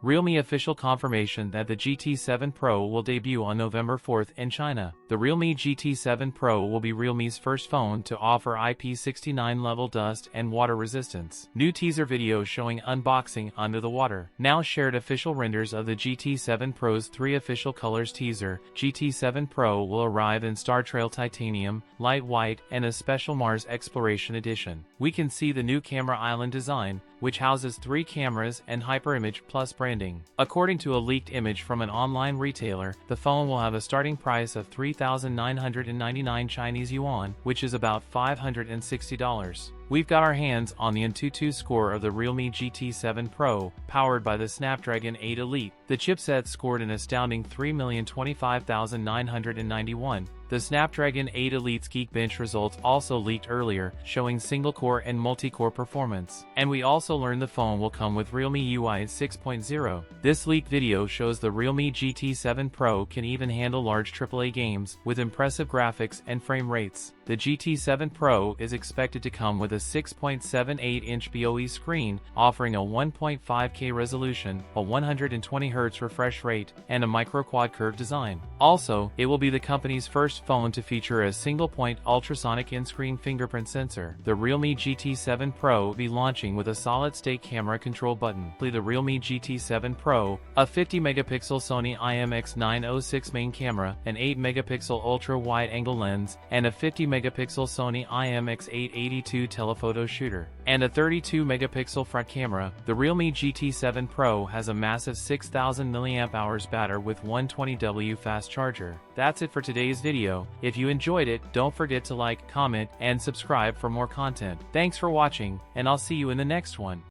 Realme official confirmation that the GT7 Pro will debut on November 4th in China. The Realme GT7 Pro will be Realme's first phone to offer IP69 level dust and water resistance. New teaser video showing unboxing under the water. Now shared official renders of the GT7 Pro's 3 official colors teaser. GT7 Pro will arrive in Star Trail Titanium, Light White, and a special Mars Exploration Edition. We can see the new camera island design, which houses 3 cameras and HyperImage Plus branding. According to a leaked image from an online retailer, the phone will have a starting price of 3,999 Chinese yuan, which is about $560. We've got our hands on the Antutu score of the Realme GT7 Pro, powered by the Snapdragon 8 Elite. The chipset scored an astounding 3,025,991. The Snapdragon 8 Elite's Geekbench results also leaked earlier, showing single-core and multi-core performance. And we also learned the phone will come with Realme UI 6.0. This leaked video shows the Realme GT7 Pro can even handle large AAA games, with impressive graphics and frame rates. The GT7 Pro is expected to come with a 6.78-inch BOE screen, offering a 1.5K resolution, a 120Hz refresh rate, and a micro-quad curve design. Also, it will be the company's first phone to feature a single-point ultrasonic in-screen fingerprint sensor. The Realme GT7 Pro will be launching with a solid-state camera control button. The Realme GT7 Pro, a 50-megapixel Sony IMX906 main camera, an 8-megapixel ultra-wide-angle lens, and a 50-megapixel Sony IMX882 telephoto shooter, and a 32-megapixel front camera. The Realme GT7 Pro has a massive 6,000 mAh battery with 120W fast charger. That's it for today's video. If you enjoyed it, don't forget to like, comment, and subscribe for more content. Thanks for watching, and I'll see you in the next one.